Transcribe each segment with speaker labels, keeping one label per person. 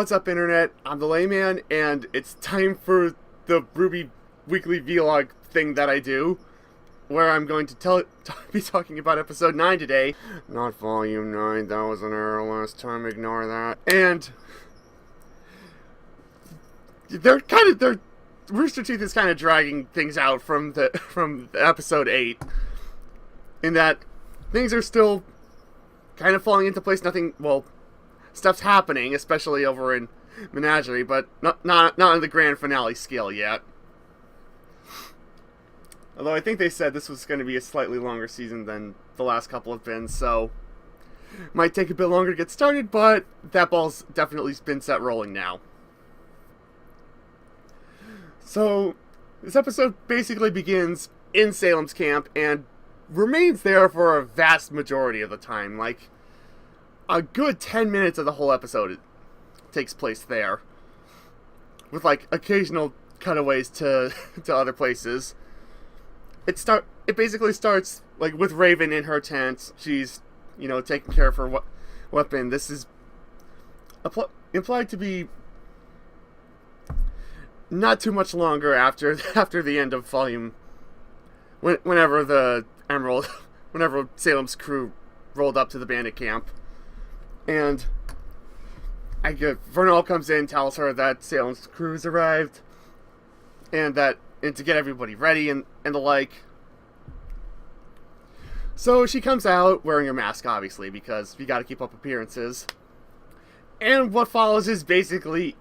Speaker 1: What's up, Internet? I'm the Layman, and it's time for the RWBY weekly vlog thing that I do, where I'm going to be talking about episode 9 today. Not volume 9, that was an error last time, ignore that. And Rooster Teeth is kind of dragging things out from episode 8, in that things are still kind of falling into place. Stuff's happening, especially over in Menagerie, but not on the grand finale scale yet. Although I think they said this was going to be a slightly longer season than the last couple have been, so might take a bit longer to get started, but that ball's definitely been set rolling now. So this episode basically begins in Salem's camp and remains there for a vast majority of the time. Like, a good 10 minutes of the whole episode takes place there, with like occasional cutaways to other places. It basically starts like with Raven in her tent. She's, taking care of her weapon. This is implied to be not too much longer after the end of volume. Whenever Salem's crew rolled up to the bandit camp. And Vernal comes in, tells her that Salem's crew's arrived, and to get everybody ready and the like. So she comes out wearing her mask, obviously, because you gotta keep up appearances. And what follows is basically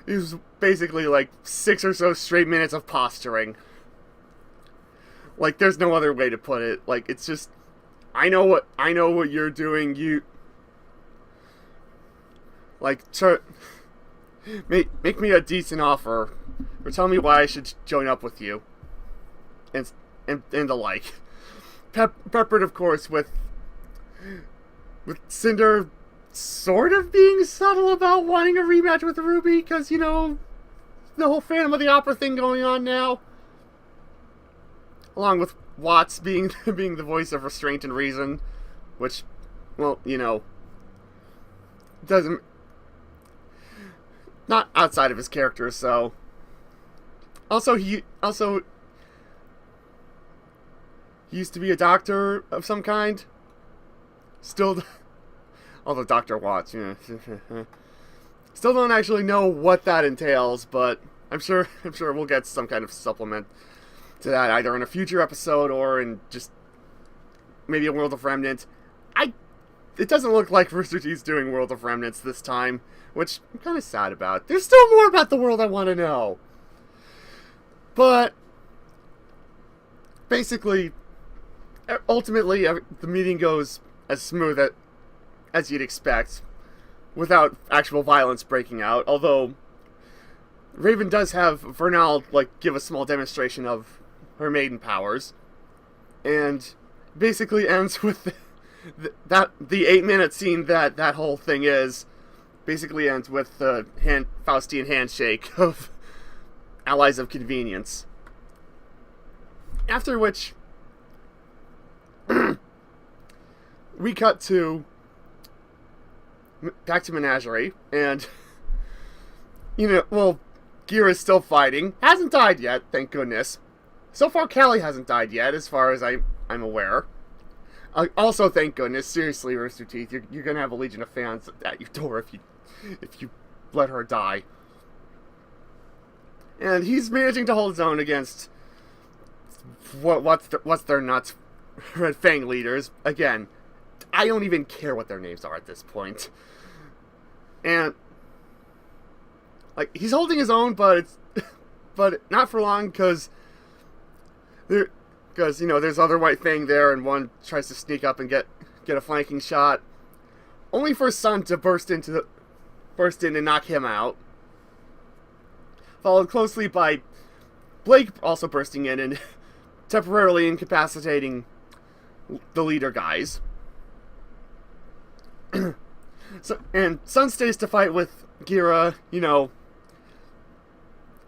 Speaker 1: like 6 or so straight minutes of posturing. Like, there's no other way to put it. Like, it's just, I know what you're doing. Make me a decent offer, or tell me why I should join up with you, and the like. Peppered, of course, with Cinder sort of being subtle about wanting a rematch with RWBY, because, the whole Phantom of the Opera thing going on now. Along with Watts being the voice of restraint and reason, which, doesn't... not outside of his character, so... He used to be a doctor of some kind. Still... although Dr. Watts, still don't actually know what that entails, but I'm sure we'll get some kind of supplement to that, either in a future episode or in just maybe a World of Remnant. It doesn't look like Rooster Teeth's doing World of Remnants this time, which I'm kind of sad about. There's still more about the world I want to know. But basically, ultimately, the meeting goes as smooth as you'd expect, without actual violence breaking out. Although Raven does have Vernal give a small demonstration of her maiden powers, and basically ends with the 8-minute scene that whole thing is. Basically ends with the Faustian handshake of Allies of Convenience. After which, we cut back to Menagerie, and Ghira's still fighting. Hasn't died yet, thank goodness. So far, Callie hasn't died yet, as far as I'm aware. Also, thank goodness. Seriously, Rooster Teeth, you're gonna have a legion of fans at your door if you let her die. And he's managing to hold his own against what's their nuts Red Fang leaders. Again, I don't even care what their names are at this point. And he's holding his own, but not for long, because there's other White Fang there, and one tries to sneak up and get a flanking shot, only for Sun to burst in and knock him out. Followed closely by Blake also bursting in and temporarily incapacitating the leader guys. And Sun stays to fight with Ghira,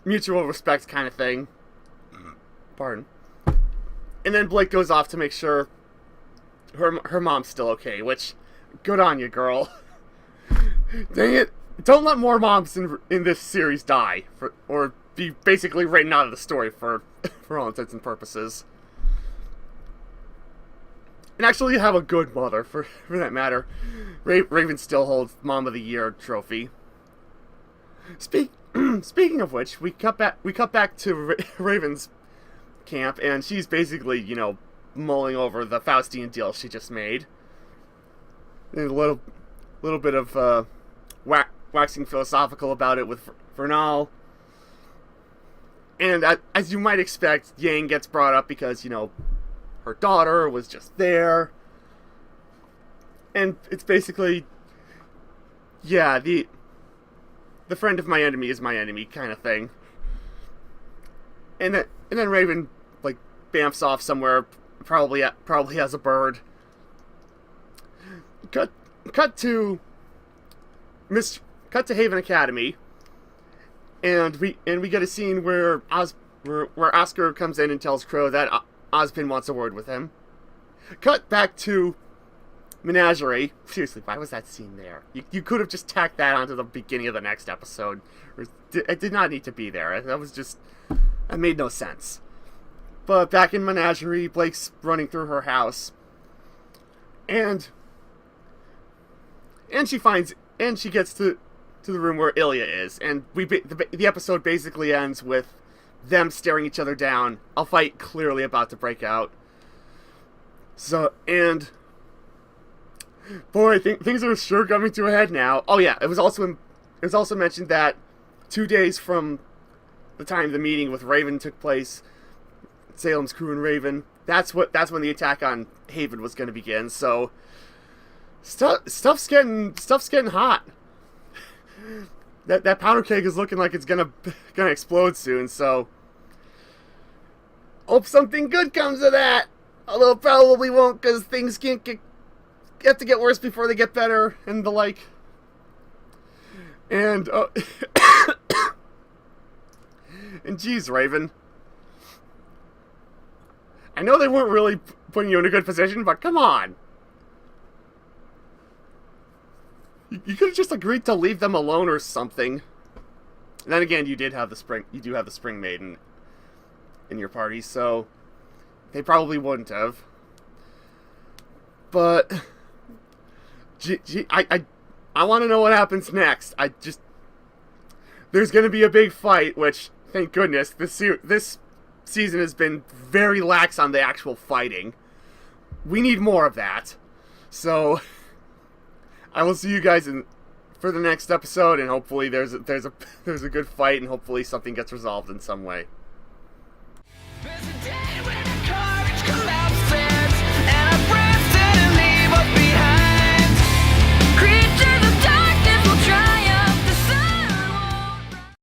Speaker 1: mutual respect kind of thing. Pardon. And then Blake goes off to make sure her mom's still okay, which, good on you, girl. Dang it. don't let more moms in this series die, or be basically written out of the story for all intents and purposes. And actually have a good mother, for that matter. Raven still holds Mom of the Year trophy. Speaking of which, we cut back to Raven's camp, and she's basically, mulling over the Faustian deal she just made. And a little bit of waxing philosophical about it with Vernal. And as you might expect, Yang gets brought up because, her daughter was just there. And it's basically, yeah, the friend of my enemy is my enemy kind of thing. And then Raven, bamfs off somewhere, probably has a bird. Cut to Haven Academy, and we get a scene where Oscar comes in and tells Crow that Ozpin wants a word with him. Cut back to Menagerie. Seriously, why was that scene there? You could have just tacked that onto the beginning of the next episode. It did not need to be there. That made no sense. But back in Menagerie, Blake's running through her house, and she gets to the room where Ilya is, and the episode basically ends with them staring each other down, a fight clearly about to break out. So, and boy, things are sure coming to a head now. Oh yeah, it was also mentioned that 2 days from the time the meeting with Raven took place, Salem's crew and Raven, that's when the attack on Haven was going to begin. So stuff's getting hot. That powder keg is looking like it's gonna explode soon. So hope something good comes of that. Although it probably won't, because things have to get worse before they get better and the like. And and geez, Raven, I know they weren't really putting you in a good position, but come on. You could have just agreed to leave them alone or something. And then again, you do have the Spring Maiden in your party, so they probably wouldn't have. But I want to know what happens next. There's going to be a big fight, which thank goodness this season has been very lax on the actual fighting. We need more of that. So I will see you guys for the next episode, and hopefully there's a good fight, and hopefully something gets resolved in some way.